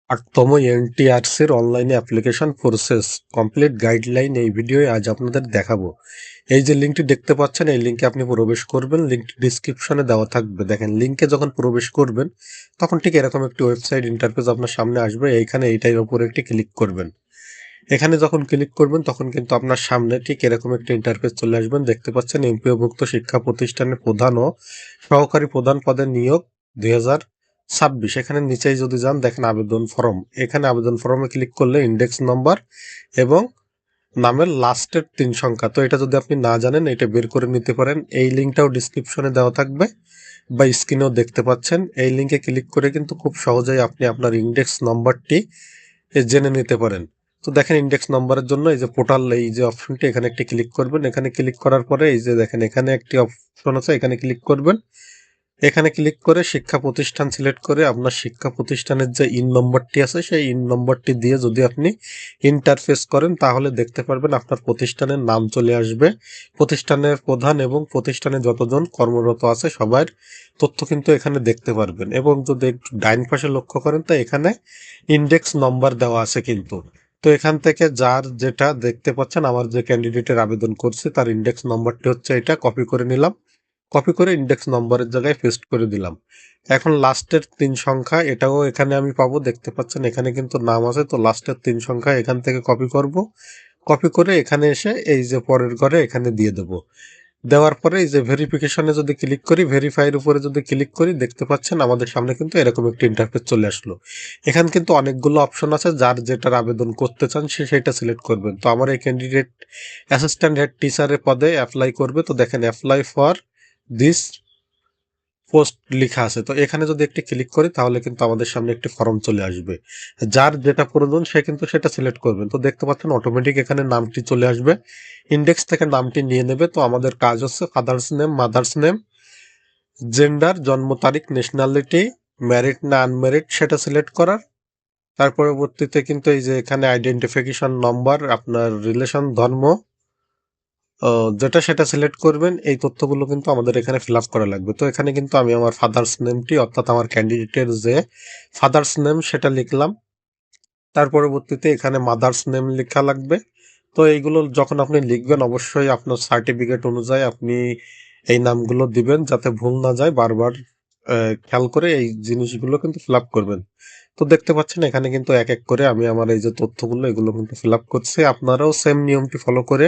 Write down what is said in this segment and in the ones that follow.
৮তম এনটিআরসির অনলাইনে application process complete guideline এই ভিডিওয়ে আজ আপনাদের দেখাবো। এই যে লিঙ্কটি দেখতে পাচ্ছেন, এই লিঙ্কে আপনি প্রবেশ করবেন। লিঙ্কটি ডিসক্রিপশনে দেওয়া থাকবে। দেখেন, লিঙ্কে যখন প্রবেশ করবেন তখন ঠিক এরকম একটি ওয়েবসাইট ইন্টারফেস আপনার সামনে আসবে। এইখানে এইটার উপরে একটি ক্লিক করবেন। এখানে যখন ক্লিক করবেন তখন কিন্তু আপনার সামনে ঠিক এরকম একটি ইন্টারফেস চলে আসবেন। দেখতে পাচ্ছেন এমপিওভুক্ত শিক্ষা প্রতিষ্ঠানের প্রধান ও সহকারী প্রধান পদে নিয়োগ 2026। এখানে নিচেই যদি যান, দেখেন আবেদন ফর্ম। এখানে আবেদন ফর্মে ক্লিক করলে ইন্ডেক্স নম্বর এবং নামের লাস্টের 3 সংখ্যা, তো এটা যদি আপনি না জানেন এটা বের করে নিতে পারেন। এই লিঙ্কটাও ডিসক্রিপশনে দেওয়া থাকবে বা স্ক্রিনেও দেখতে পাচ্ছেন। এই লিঙ্কে ক্লিক করে কিন্তু খুব সহজেই আপনি আপনার ইন্ডেক্স নম্বরটি জেনে নিতে পারেন। তো দেখেন, ইন্ডেক্স নম্বরের জন্য এই যে পোর্টাল, এই যে অপশনটি, এখানে একটি ক্লিক করবেন। এখানে ক্লিক করার পরে এই যে দেখেন এখানে একটি অপশন আছে, এখানে ক্লিক করবেন। এখানে ক্লিক করে শিক্ষা প্রতিষ্ঠান সিলেক্ট করে আপনার শিক্ষা প্রতিষ্ঠানের যে ইন নম্বরটি আছে সেই ইন নম্বরটি দিয়ে যদি আপনি ইন্টারফেস করেন তাহলে দেখতে পারবেন আপনার প্রতিষ্ঠানের নাম চলে আসবে, প্রতিষ্ঠানের প্রধান এবং প্রতিষ্ঠানে যতজন কর্মরত আছে সবার তথ্য কিন্তু এখানে দেখতে পারবেন। এবং যদি একটু ডাইন পাশে লক্ষ্য করেন তো এখানে ইন্ডেক্স নম্বর দেওয়া আছে কিন্তু। তো এখান থেকে যার যেটা দেখতে পাচ্ছেন, আমার যে ক্যান্ডিডেটের আবেদন করছে তার ইন্ডেক্স নম্বরটি হচ্ছে এটা, কপি করে নিলাম। কপি করে ইন্ডেক্স নম্বরের জায়গায় পেস্ট করে দিলাম। এখন লাস্টের 3 সংখ্যা এটাও এখানে আমি পাবো। দেখতে পাচ্ছেন এখানে কিন্তু নাম আছে, তো লাস্টের 3 সংখ্যা এখান থেকে কপি করব। কপি করে এখানে এসে এই যে পরের ঘরে এখানে দিয়ে দেব। দেওয়ার পরে এই যে ভেরিফিকেশনে যদি ক্লিক করি, ভেরিফাইয়ের উপরে যদি ক্লিক করি, দেখতে পাচ্ছেন আমাদের সামনে কিন্তু এরকম একটি ইন্টারফেস চলে আসলো। এখানে কিন্তু অনেকগুলো অপশন আছে, যার যেটার আবেদন করতে চান সে সেটা সিলেক্ট করবেন। তো আমার এই ক্যান্ডিডেট অ্যাসিস্ট্যান্ট হেড টিচারের পদে অ্যাপ্লাই করবে। তো দেখেন অ্যাপ্লাই ফর দিস পোস্ট লেখা আছে। তো এখানে যদি একটি ক্লিক করি তাহলে কিন্তু আমাদের সামনে একটি ফর্ম চলে আসবে। যার যেটা প্রয়োজন সে কিন্তু সেটা সিলেক্ট করবেন। তো দেখতে পাচ্ছেন অটোমেটিক এখানে নামটি চলে আসবে, ইন্ডেক্স থেকে নামটি নিয়ে নেবে। তো আমাদের কাজ হচ্ছে father's name, mother's name, gender, জন্ম তারিখ, ন্যাশনালিটি, ম্যারিড না আনম্যারিড সেটা সিলেক্ট করার। তার পরবর্তীতে কিন্তু এই যে এখানে আইডেন্টিফিকেশন নম্বর, আপনার রিলেশন, ধর্ম, যেটা সেটা সিলেক্ট করবেন। এই তথ্যগুলো কিন্তু আমাদের এখানে ফিল আপ করা লাগবে। তো এখানে কিন্তু আমি আমার ফাদার্স নেমটি, অর্থাৎ আমার ক্যান্ডিডেটের যে ফাদার্স নেম সেটা লিখলাম। তার পরবর্তীতে এখানে মাদার্স নেম লেখা লাগবে। তো এইগুলো যখন আপনি লিখবেন অবশ্যই আপনার সার্টিফিকেট অনুযায়ী আপনি এই নামগুলো দিবেন যাতে ভুল না যায়। বারবার খেয়াল করে এই জিনিসগুলো কিন্তু ফিল আপ করবেন। তো দেখতে পাচ্ছেন এখানে কিন্তু এক এক করে আমি আমার এই যে তথ্যগুলো এগুলো কিন্তু ফিল আপ করছি। আপনারাও সেম নিয়মটি ফলো করে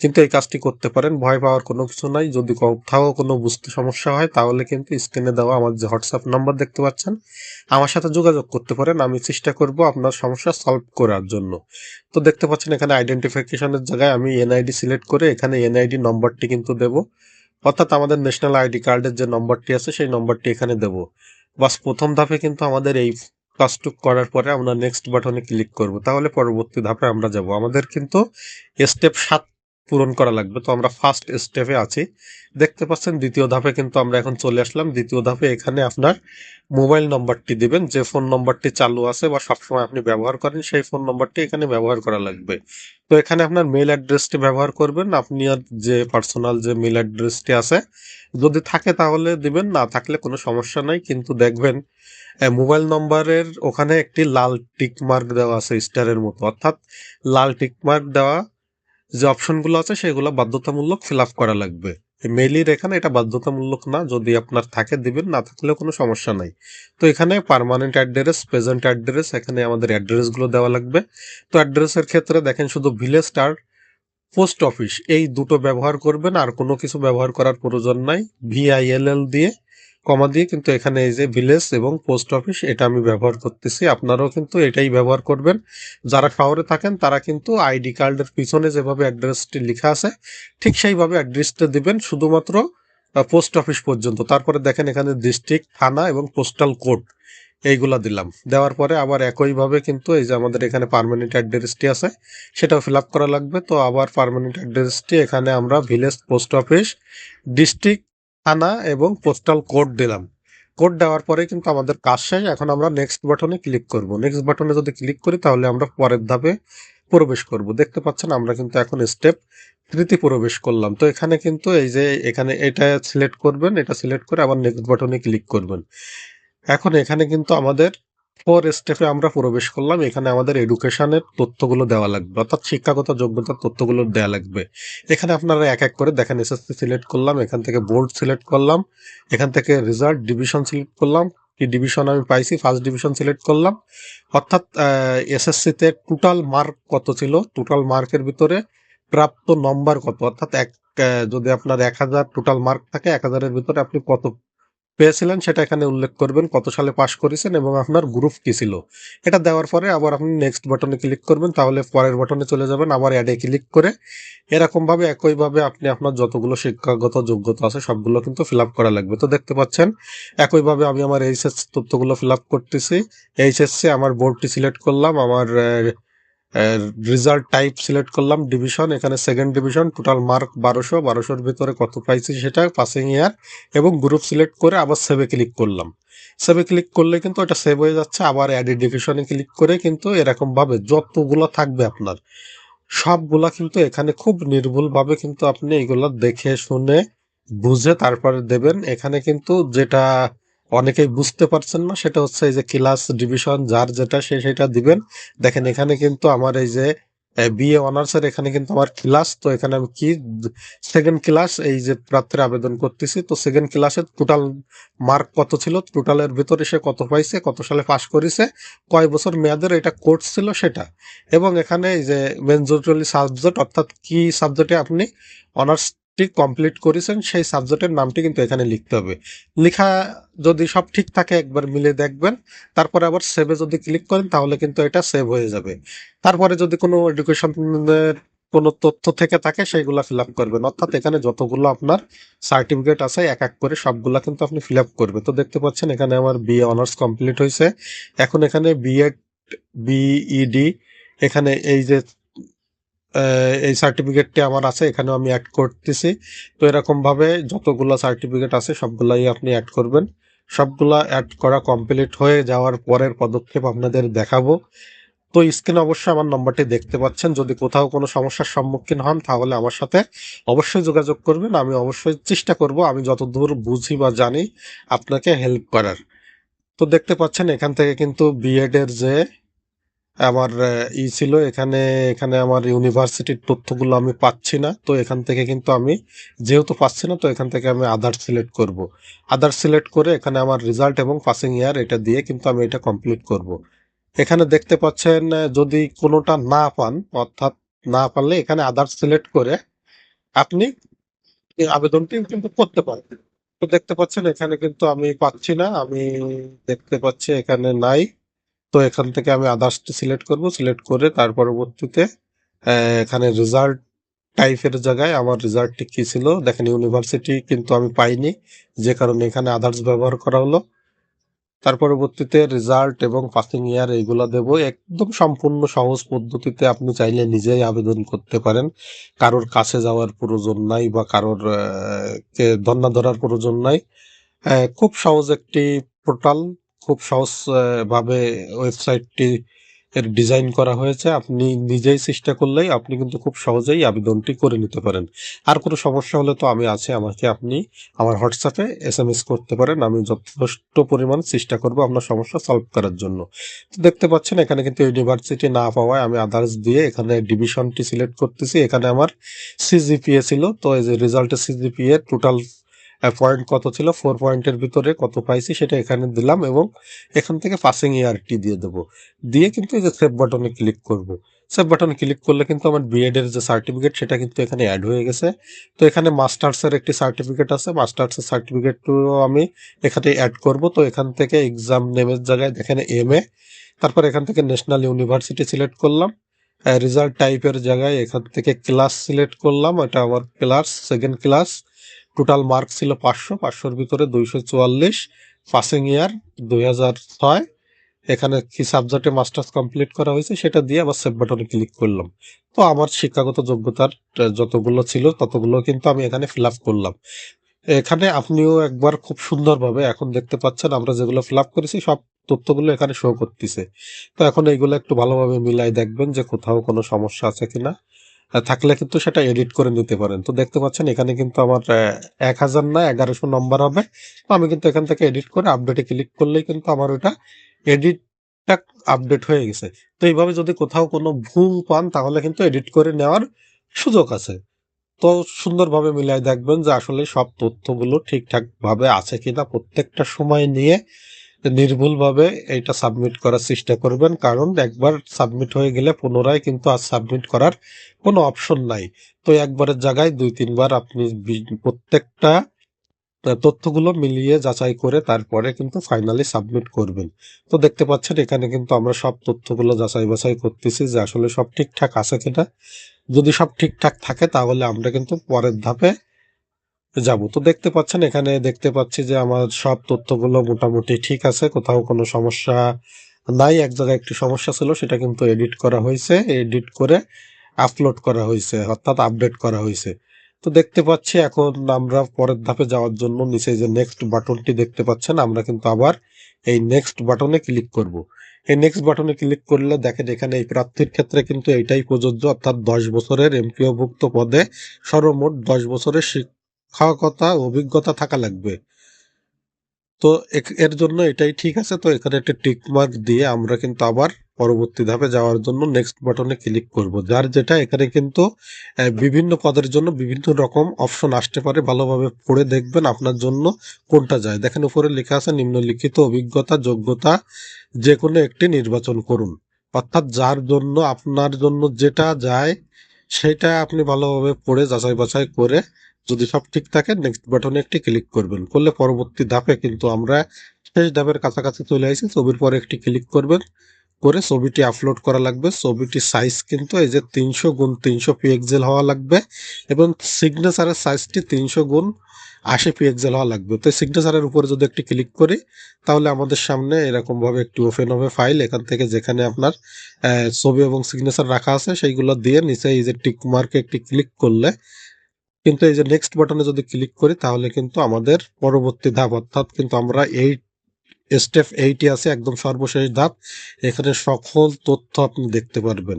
কিন্তু এই কাজটি করতে পারেন। ভয় পাওয়ার কোনো কিছু নাই। যদি কোথাও কোনো বুঝতে সমস্যা হয় তাহলে কিন্তু স্ক্রিনে দেওয়া আমার যে হোয়াটসঅ্যাপ নাম্বার দেখতে পাচ্ছেন, আমার সাথে যোগাযোগ করতে পারেন। আমি চেষ্টা করব আপনার সমস্যা সলভ করার জন্য। তো দেখতে পাচ্ছেন এখানে আইডেন্টিফিকেশনের জায়গায় আমি এনআইডি সিলেক্ট করে এখানে এনআইডি নম্বরটি কিন্তু দেব, অর্থাৎ আমাদের ন্যাশনাল আইডি কার্ডের যে নম্বরটি আছে সেই নম্বরটি এখানে দেব। বাস, প্রথম ধাপে কিন্তু আমাদের এই কাজটুক করার পরে আমরা নেক্সট বাটনে ক্লিক করব। তাহলে পরবর্তী ধাপে আমরা যাব। আমাদের কিন্তু স্টেপ 7 পূরণ করা লাগবে। তো আমরা ফার্স্ট স্টেপে আছি। দেখতে পাচ্ছেন দ্বিতীয় ধাপে কিন্তু আমরা এখন চলে আসলাম। দ্বিতীয় ধাপে এখানে আপনার মোবাইল নম্বরটি দিবেন, যে ফোন নম্বরটি চালু আছে বা সবসময় আপনি ব্যবহার করেন সেই ফোন নম্বরটি এখানে ব্যবহার করা লাগবে। তো এখানে আপনার মেল অ্যাড্রেসটি ব্যবহার করবেন। আপনি আর যে পার্সোনাল যে মেল অ্যাড্রেসটি আছে যদি থাকে তাহলে দিবেন, না থাকলে কোনো সমস্যা নাই। কিন্তু দেখবেন মোবাইল নম্বরের ওখানে একটি লাল টিক মার্ক দেওয়া আছে স্টারের মতো, অর্থাৎ লাল টিক মার্ক দেওয়া যে অপশনগুলো আছে সেগুলো বাধ্যতামূলক ফিল আপ করা লাগবে। মেইলির এখানে এটা বাধ্যতামূলক না, যদি আপনার থাকে দিবেন, না থাকলেও কোনো সমস্যা নাই। তো এখানে পার্মানেন্ট অ্যাড্রেস, প্রেজেন্ট অ্যাড্রেস, এখানে আমাদের অ্যাড্রেসগুলো দেওয়া লাগবে। তো অ্যাড্রেসের ক্ষেত্রে দেখেন শুধু ভিলেজ আর পোস্ট অফিস এই দুটো ব্যবহার করবেন, আর কোনো কিছু ব্যবহার করার প্রয়োজন নাই। VILL দিয়ে কমা দিয়ে কিন্তু এখানে এই যে ভিলেজ এবং পোস্ট অফিস এটা আমি ব্যবহার করতেছি। আপনারাও কিন্তু এটাই ব্যবহার করবেন। যারা শহরে থাকেন তারা কিন্তু আইডি কার্ডের পিছনে যেভাবে অ্যাড্রেসটি লেখা আছে ঠিক সেইভাবে অ্যাড্রেসটা দিবেন, শুধুমাত্র পোস্ট অফিস পর্যন্ত। তারপরে দেখেন এখানে ডিস্ট্রিক্ট, থানা এবং পোস্টাল কোড এইগুলা দিলাম। দেওয়ার পরে আবার একইভাবে কিন্তু এই যে আমাদের এখানে পার্মানেন্ট অ্যাড্রেসটি আছে সেটাও ফিল আপ করা লাগবে। তো আবার পার্মানেন্ট অ্যাড্রেসটি এখানে আমরা ভিলেজ, পোস্ট অফিস, ডিস্ট্রিক্ট, থানা এবং পোস্টাল কোড দিলাম। কোড দেওয়ার পরে কিন্তু আমাদের কাজ শেষ। এখন আমরা নেক্সট বাটনে ক্লিক করব। নেক্সট বাটনে যদি ক্লিক করি তাহলে আমরা পরের ধাপে প্রবেশ করব। দেখতে পাচ্ছেন আমরা কিন্তু এখন স্টেপ 3 প্রবেশ করলাম। তো এখানে কিন্তু এই যে এখানে এটা সিলেক্ট করবেন, এটা সিলেক্ট করে আবার নেক্সট বাটনে ক্লিক করবেন। এখন এখানে কিন্তু আমাদের ফোর স্টেপে আমরা প্রবেশ করলাম। এখানে আমাদের এডুকেশনের তথ্যগুলো দেওয়া লাগবে, অর্থাৎ শিক্ষাগত যোগ্যতার তথ্যগুলো দেওয়া লাগবে। এখানে আপনারা এক এক করে দেখেন, এসএসসি সিলেক্ট করলাম, এখান থেকে বোর্ড সিলেক্ট করলাম, এখান থেকে রেজাল্ট ডিভিশন সিলেক্ট করলাম, কি ডিভিশন আমি পাইছি, ফার্স্ট ডিভিশন সিলেক্ট করলাম। অর্থাৎ এসএসসিতে টোটাল মার্ক কত ছিল, টোটাল মার্কের ভিতরে প্রাপ্ত নম্বর কত, অর্থাৎ যদি আপনার 1000 টোটাল মার্ক থাকে, 1000-এর ভিতরে আপনি কত পেয়েছিলেন সেটা এখানে উল্লেখ করবেন, কত সালে পাশ করেছেন এবং আপনার গ্রুপ কি ছিল। এটা দেওয়ার পরে আবার আপনি নেক্সট বাটনে ক্লিক করবেন, তাহলে পরের বাটনে চলে যাবেন, আবার অ্যাডে ক্লিক করে এরকম ভাবে একইভাবে আপনি আপনার যতগুলো শিক্ষাগত যোগ্যতা আছে সবগুলো কিন্তু ফিল আপ করা লাগবে। তো দেখতে পাচ্ছেন একইভাবে আমি আমার এইচএসসি তথ্যগুলো ফিল আপ করতেছি। এইচএসসি আমার বোর্ডটি সিলেক্ট করলাম, আমার রেজাল্ট টাইপ সিলেক্ট করলাম, ডিভিশন, এখানে সেকেন্ড ডিভিশন, টোটাল মার্ক 1200-1200-র ভিতরে কত পাইছি সেটা, পাসিং ইয়ার এবং গ্রুপ সিলেক্ট করে আবার সেভে ক্লিক করলাম। সেভে ক্লিক করলে কিন্তু এটা সেভ হয়ে যাচ্ছে। আবার অ্যাড এডুকেশনে ক্লিক করে কিন্তু এরকম ভাবে যতগুলো থাকবে আপনার সবগুলা কিন্তু এখানে খুব নির্ভুলভাবে কিন্তু আপনি এগুলো দেখে শুনে বুঝে তারপরে দেবেন। এখানে কিন্তু যেটা অনেকেই বুঝতে পারছেন না সেটা হচ্ছে এই যে ক্লাস ডিভিশন যার যেটা সে সেটা দিবেন। দেখেন এখানে কিন্তু আমার এই যে বিএ অনার্সের এখানে কিন্তু আমার ক্লাস, তো এখানে আমি কি সেকেন্ড ক্লাস এই যে প্রার্থীর আবেদন করতেছি, তো সেকেন্ড ক্লাসের টোটাল মার্ক কত ছিল, টোটালের ভিতরে সে কত পাইছে, কত সালে পাশ করেছে, কয় বছর মেয়াদের এটা কোর্স ছিল সেটা, এবং এখানে এই যে মেজরিটি সাবজেক্ট, অর্থাৎ কি সাবজেক্টে আপনি অনার্সটি কমপ্লিট করেছেন সেই সাবজেক্টের নামটি কিন্তু এখানে লিখতে হবে। লেখা যদি সব ঠিক থাকে একবার মিলে দেখবেন, তারপরে আবার সেভে যদি ক্লিক করেন তাহলে কিন্তু এটা সেভ হয়ে যাবে। তারপরে যদি কোনো এডুকেশনের কোনো তথ্য থেকে থাকে সেইগুলা ফিল আপ করবেন, অর্থাৎ এখানে যতগুলো আপনার সার্টিফিকেট আছে এক এক করে সবগুলা কিন্তু আপনি ফিল আপ করবেন। তো দেখতে পাচ্ছেন এখানে আমার বিএ অনার্স কমপ্লিট হয়েছে। এখন এখানে বিএড, বিইডি, এখানে এই যে এই সার্টিফিকেটটি আমার আছে, এখানেও আমি অ্যাড করতেছি। তো এরকম ভাবে যতগুলো সার্টিফিকেট আছে সবগুলাই আপনি অ্যাড করবেন। সবগুলা অ্যাড করা কমপ্লিট হয়ে যাওয়ার পরের পদক্ষেপ আপনাদের দেখাবো। তো স্ক্রিনে অবশ্যই আমার নম্বরটি দেখতে পাচ্ছেন, যদি কোথাও কোনো সমস্যার সম্মুখীন হন তাহলে আমার সাথে অবশ্যই যোগাযোগ করবেন। আমি অবশ্যই চেষ্টা করব আমি যতদূর বুঝি বা জানি আপনাকে হেল্প করার। তো দেখতে পাচ্ছেন এখান থেকে কিন্তু বিএড এর যে আমার ছিল, এখানে এখানে আমার ইউনিভার্সিটির তথ্যগুলো আমি পাচ্ছি না। তো এখান থেকে কিন্তু আমি যেহেতু পাচ্ছি না, তো এখান থেকে আমি আদার সিলেক্ট করব। আদার সিলেক্ট করে এখানে আমার রেজাল্ট এবং পাসিং ইয়ার এটা দিয়ে কিন্তু আমি এটা কমপ্লিট করব। এখানে দেখতে পাচ্ছেন যদি কোনোটা না পান, অর্থাৎ না পারলে এখানে আদার সিলেক্ট করে আপনি এই আবেদনটি কিন্তু করতে পারেন। তো দেখতে পাচ্ছেন এখানে কিন্তু আমি পাচ্ছি না, আমি দেখতে পাচ্ছি এখানে নাই। তো এখান থেকে আমি আদার্সটি সিলেক্ট করব, সিলেক্ট করে তার পরবর্তীতে এখানে রেজাল্ট টাইপের জায়গায় আমার রেজাল্টটি কি ছিল দেখেন, ইউনিভার্সিটি কিন্তু আমি পাইনি, যে কারণে এখানে আদার্স ব্যবহার করা হলো। তার পরবর্তীতে রেজাল্ট এবং পাসিং ইয়ার এইগুলা দেব। একদম সম্পূর্ণ সহজ পদ্ধতিতে আপনি চাইলে নিজেই আবেদন করতে পারেন, কারোর কাছে যাওয়ার প্রয়োজন নাই বা কারোর কে ধন্না ধরার প্রয়োজন নাই। খুব সহজ একটি পোর্টাল, খুব সহজ ভাবে ওয়েবসাইটটি এর ডিজাইন করা হয়েছে। আপনি নিজেই চেষ্টা করলেই আপনি কিন্তু খুব সহজেই আবেদনটি করে নিতে পারেন। আর কোনো সমস্যা হলে তো আমি আছি, আমাকে আপনি আমার হোয়াটসঅ্যাপে এসএমএস করতে পারেন, আমি যথেষ্ট পরিমাণ চেষ্টা করব আপনার সমস্যা সলভ করার জন্য। তো দেখতে পাচ্ছেন এখানে কিন্তু ইউনিভার্সিটি না পাওয়ায় আমি আদার্স দিয়ে এখানে ডিভিশনটি সিলেক্ট করতেছি। এখানে আমার সিজিপিএ ছিল, তো এই যে রেজাল্টের সিজিপিএ টোটাল পয়েন্ট কত ছিল, 4 পয়েন্টের ভিতরে কত পাইছি সেটা এখানে দিলাম, এবং এখান থেকে পাসিং ইয়ারটি দিয়ে দেবো। দিয়ে কিন্তু এই যে সেভ বাটনে ক্লিক করব। সেভ বাটনে ক্লিক করলে কিন্তু আমার বিএড এর যে সার্টিফিকেট সেটা কিন্তু এখানে অ্যাড হয়ে গেছে। তো এখানে মাস্টার্সের একটি সার্টিফিকেট আছে, মাস্টার্সের সার্টিফিকেটও আমি এখানে অ্যাড করব। তো এখান থেকে এক্সাম নেমের জায়গায় দেখেন এমএ, তারপর এখান থেকে ন্যাশনাল ইউনিভার্সিটি সিলেক্ট করলাম। রেজাল্ট টাইপের জায়গায় এখান থেকে ক্লাস সিলেক্ট করলাম, এটা আমার class, second class, total mark ছিল 500, 500-র ভিতরে 244, পাসিং ইয়ার 2006, এখানে কি সাবজেক্টে মাস্টার্স কমপ্লিট করা হয়েছে সেটা দিয়ে আবার সেভ বাটনে ক্লিক করলাম। তো আমার শিক্ষাগত যোগ্যতার যতগুলো ছিল ততগুলো কিন্তু আমি এখানে ফিল আপ করলাম। এখানে আপনিও একবার খুব সুন্দরভাবে এখন দেখতে পাচ্ছেন আমরা যেগুলো ফিল আপ করেছি সব তথ্যগুলো এখানে শো করতেছে। তো এখন এইগুলো একটু ভালোভাবে মিলাই দেখবেন যে কোথাও কোনো সমস্যা আছে কিনা, থাকলে কিন্তু সেটা এডিট করে নিতে পারেন। তো দেখতে পাচ্ছেন এখানে কিন্তু আমার 1000 না 1100 নম্বর হবে। তো আমি কিন্তু এখান থেকে এডিট করে আপডেটে ক্লিক করলেই কিন্তু আমার ওটা এডিট ঠিকঠাক আপডেট হয়ে গেছে। তো এইভাবে যদি কোথাও কোনো ভুল পান তাহলে কিন্তু এডিট করে নেওয়ার সুযোগ আছে। তো সুন্দরভাবে মিলায় দেখবেন যে আসলে সব তথ্যগুলো ঠিকঠাকভাবে আছে কিনা। প্রত্যেকটা সময় নিয়ে নির্ভুলভাবে এইটা সাবমিট করার চেষ্টা করবেন, কারণ একবার সাবমিট হয়ে গেলে পুনরায় কিন্তু আর সাবমিট করার কোনো অপশন নাই। তো একবারের জায়গায় ২-৩ বার আপনি প্রত্যেকটা তথ্যগুলো মিলিয়ে যাচাই করে তারপরে কিন্তু ফাইনালি সাবমিট করবেন। তো দেখতে পাচ্ছেন এখানে কিন্তু আমরা সব তথ্যগুলো যাচাই বাছাই করতেছি যে আসলে সব ঠিকঠাক আছে কিনা। যদি সব ঠিকঠাক থাকে তাহলে আমরা কিন্তু পরের ধাপে যাব। তো দেখতে পাচ্ছেন এখানে দেখতে পাচ্ছি যে আমার সব তথ্যগুলো মোটামুটি ঠিক আছে, কোথাও কোনো সমস্যা নাই। এক জায়গায় একটি সমস্যা ছিল, সেটা কিন্তু এডিট করা হয়েছে, এডিট করে আপলোড করা হয়েছে, অর্থাৎ আপডেট করা হয়েছে। তো দেখতে পাচ্ছি এখন আমরা পরের ধাপে যাওয়ার জন্য নিচে যে নেক্সট বাটনটি দেখতে পাচ্ছেন, আমরা কিন্তু আবার এই নেক্সট বাটনে ক্লিক করব। এই নেক্সট বাটনে ক্লিক করলে দেখেন এখানে এই প্রার্থীর ক্ষেত্রে কিন্তু এইটাই প্রযোজ্য, অর্থাৎ 10 বছরের এমপিওভুক্ত পদে সর্বমোট 10 বছরের শিক্ষকতা অভিজ্ঞতা থাকা লাগবে। তো এর জন্য এটাই ঠিক আছে। তো এখানে একটা টিক মার্ক দিয়ে আমরা কিন্তু আবার পরবর্তী ধাপে যাওয়ার জন্য নেক্সট বাটনে ক্লিক করব। যার যেটা এখানে কিন্তু বিভিন্ন পদের জন্য বিভিন্ন রকম অপশন আসতে পারে, ভালোভাবে পড়ে দেখবেন আপনার জন্য কোনটা যায়। দেখেন উপরে লেখা আছে নিম্নলিখিত অভিজ্ঞতা যোগ্যতা যে কোনো একটি নির্বাচন করুন। অর্থাৎ যার জন্য আপনার জন্য যেটা যায় সেটা আপনি ভালোভাবে পড়ে যাচাই বাছাই করে যদি সব ঠিক থাকে নেক্সট বাটনে একটি ক্লিক করবেন। করলে পরবর্তী ধাপে কিন্তু আমরা শেষ ধাপের কাছাকাছি চলে আসি। ছবির পরে একটি ক্লিক করবেন, করে ছবিটি আপলোড করা লাগবে। ছবিটির সাইজ কিন্তু এই যে 300x300 পিক্সেল হওয়া লাগবে এবং সিগনেচারের সাইজটি 300x80 পিক্সেল হওয়া লাগবে। তো সিগনেচারের উপরে যদি একটি ক্লিক করি তাহলে আমাদের সামনে এরকম ভাবে একটি ওপেন হবে ফাইল। এখান থেকে যেখানে আপনার ছবি এবং সিগনেচার রাখা আছে সেইগুলো দিয়ে নিচে এই যে টিক মার্কে একটি ক্লিক করলে কিন্তু এই যে নেক্সট বাটনে যদি ক্লিক করি তাহলে কিন্তু আমাদের পরবর্তী ধাপ, অর্থাৎ কিন্তু আমরা এই স্টেপ 8 আছে একদম সর্বশেষ ধাপ। এখানে সকল তথ্য আপনি দেখতে পারবেন।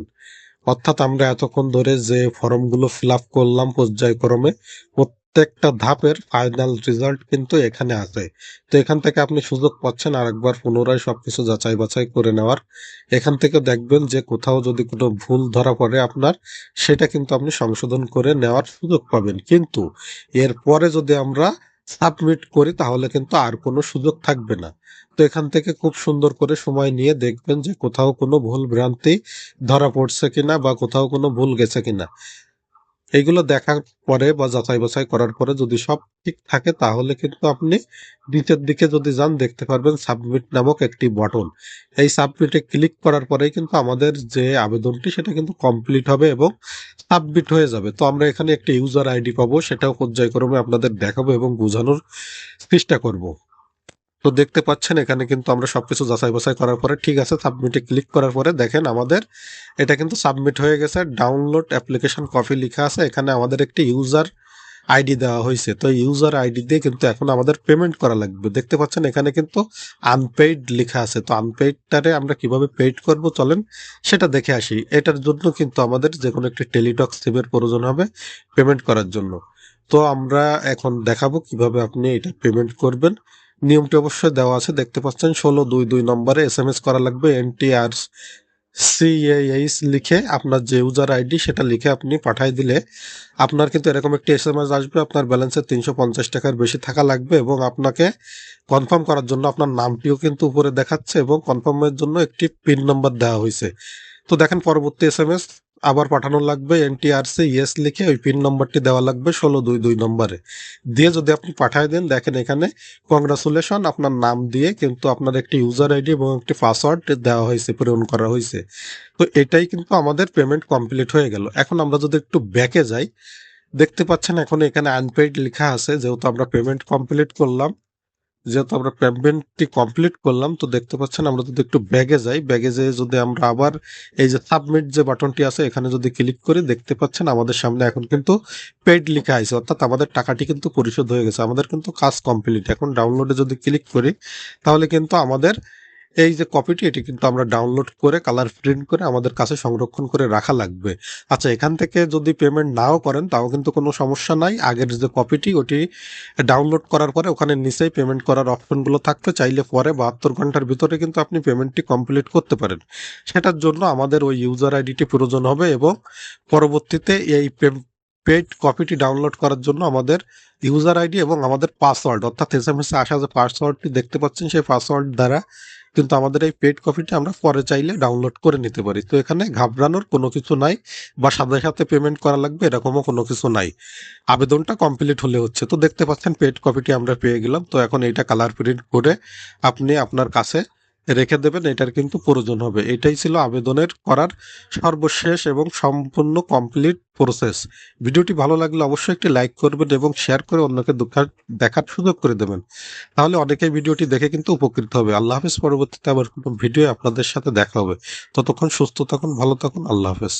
অর্থাৎ আমরা এতক্ষণ ধরে যে ফর্মগুলো ফিল আপ করলাম পর্যায়ক্রমে প্রত্যেকটা ধাপের ফাইনাল রেজাল্ট কিন্তু এখানে আছে। তো এখান থেকে আপনি সুযোগ পাচ্ছেন আরেকবার পুনরায় সবকিছু যাচাই বাছাই করে নেওয়ার। এখান থেকে দেখবেন যে কোথাও যদি কোনো ভুল ধরা পড়ে আপনার, সেটা কিন্তু আপনি সংশোধন করে নেওয়ার সুযোগ পাবেন। কিন্তু এরপরে যদি আমরা সাবমিট করি তাহলে কিন্তু আর কোনো সুযোগ থাকবে না। তো এখান থেকে খুব সুন্দর করে সময় নিয়ে দেখবেন যে কোথাও কোনো ভুল ভ্রান্তি ধরা পড়ছে কিনা বা কোথাও কোনো ভুল গেছে কিনা। এইগুলো দেখার পরে বা যাচাই বাছাই করার পরে যদি সব ঠিক থাকে তাহলে কিন্তু আপনি নিচের দিকে যদি যান দেখতে পারবেন সাবমিট নামক একটি বাটন। এই সাবমিটে ক্লিক করার পরেই কিন্তু আমাদের যে আবেদনটি সেটা কিন্তু কমপ্লিট হবে এবং সাবমিট হয়ে যাবে। তো আমরা এখানে একটি ইউজার আইডি পাবো, সেটাও পর্যায়ক্রমে আপনাদের দেখাবো এবং বোঝানোর চেষ্টা করব। তো দেখতে পাচ্ছেন এখানে কিন্তু আমরা সবকিছু যাচাই বাছাই করার পরে ঠিক আছে সাবমিটে ক্লিক করার পরে দেখেন আমাদের এটা কিন্তু সাবমিট হয়ে গেছে। ডাউনলোড অ্যাপ্লিকেশন কপি লেখা আছে, এখানে আমাদের একটি ইউজার আইডি দেওয়া হয়েছে। তো ইউজার আইডি দিয়ে কিন্তু এখন আমাদের পেমেন্ট করা লাগবে। দেখতে পাচ্ছেন এখানে কিন্তু আনপেইড লেখা আছে। তো আনপেইডটারে আমরা কিভাবে পেইড করব চলেন সেটা দেখে আসি। এটার জন্য কিন্তু আমাদের যে কোনো একটি টেলিটক সিমের প্রয়োজন হবে পেমেন্ট করার জন্য। তো আমরা এখন দেখাবো কিভাবে আপনি এটা পেমেন্ট করবেন। নিয়মটি অবশ্যই দেওয়া আছে, দেখতে পাচ্ছেন 1622 নম্বরে এসএমএস করা লাগবে এনটিআর সিএইচ লিখে আপনার যে ইউজার আইডি সেটা লিখে আপনি পাঠিয়ে দিলে আপনার কিন্তু এরকম একটি এসএমএস আসবে। আপনার ব্যালেন্সের 350 টাকার বেশি থাকা লাগবে এবং আপনাকে কনফার্ম করার জন্য আপনার নামটিও কিন্তু উপরে দেখাচ্ছে এবং কনফার্মের জন্য একটি পিন নম্বর দেওয়া হয়েছে। তো দেখেন পরবর্তী এসএমএস আবার পাঠানো লাগবে এনটিআরসি ইয়েস লিখে ওই পিন নম্বরটি দেওয়া লাগবে 1622 নম্বরে দিয়ে যদি আপনি পাঠিয়ে দেন দেখেন এখানে কংগ্রাচুলেশন আপনার নাম দিয়ে কিন্তু আপনার একটি ইউজার আইডি এবং একটি পাসওয়ার্ড দেওয়া হয়েছে, প্রেরণ করা হয়েছে। তো এটাই কিন্তু আমাদের পেমেন্ট কমপ্লিট হয়ে গেল। এখন আমরা যদি একটু ব্যাকে যাই দেখতে পাচ্ছেন এখন এখানে আনপেইড লেখা আছে। যেহেতু আমরা পেমেন্টটি কমপ্লিট করলাম তো দেখতে পাচ্ছেন আমরা যদি একটু ব্যাগে যাই, ব্যাগে যেয়ে যদি আমরা আবার এই যে সাবমিট যে বাটনটি আছে এখানে যদি ক্লিক করি দেখতে পাচ্ছেন আমাদের সামনে এখন কিন্তু পেইড লেখা আছে, অর্থাৎ আমাদের টাকাটি কিন্তু পরিশোধ হয়ে গেছে, আমাদের কিন্তু কাজ কমপ্লিট। এখন ডাউনলোডে যদি ক্লিক করি তাহলে কিন্তু আমাদের এই যে কপিটি এটি কিন্তু আমরা ডাউনলোড করে কালার প্রিন্ট করে আমাদের কাছে সংরক্ষণ করে রাখা লাগবে। আচ্ছা, এখান থেকে যদি পেমেন্ট নাও করেন তাও কিন্তু কোনো সমস্যা নাই। আগের যে কপিটি ওটি ডাউনলোড করার পরে ওখানে নিচেই পেমেন্ট করার অপশনগুলো থাকবে, চাইলে পরে 72 ঘন্টার ভিতরে কিন্তু আপনি পেমেন্টটি কমপ্লিট করতে পারেন। সেটার জন্য আমাদের ওই ইউজার আইডিটি প্রয়োজন হবে এবং পরবর্তীতে এই পেইড কপিটি ডাউনলোড করার জন্য আমাদের ইউজার আইডি এবং আমাদের পাসওয়ার্ড, অর্থাৎ এসএমএস এ আসা যে পাসওয়ার্ডটি দেখতে পাচ্ছেন সেই পাসওয়ার্ড দ্বারা কিন্তু আমাদের এই পেইড কপিটি আমরা পরে চাইলে ডাউনলোড করে নিতে পারি। তো এখানে ঘাবড়ানোর কোনো কিছু নাই বা সাথে সাথে পেমেন্ট করা লাগবে এরকমও কোনো কিছু নাই। আবেদনটা কমপ্লিট হলে হচ্ছে। তো দেখতে পাচ্ছেন পেইড কপিটি আমরা পেয়ে গেলাম। তো এখন এইটা কালার প্রিন্ট করে আপনি আপনার কাছে রেখে দেবেন, এটার কিন্তু প্রয়োজন হবে। এটাই ছিল আবেদনের করার সর্বশেষ এবং সম্পূর্ণ কমপ্লিট প্রসেস। ভিডিওটি ভালো লাগলে অবশ্যই একটি লাইক করবেন এবং শেয়ার করে অন্যকে দেখার সুযোগ করে দেবেন। তাহলে অনেকেই ভিডিওটি দেখে কিন্তু উপকৃত হবে। আল্লাহ হাফেজ। পরবর্তীতে আবার কোনো ভিডিও আপনাদের সাথে দেখা হবে। ততক্ষণ সুস্থ থাকুন, ভালো থাকুন। আল্লাহ হাফেজ।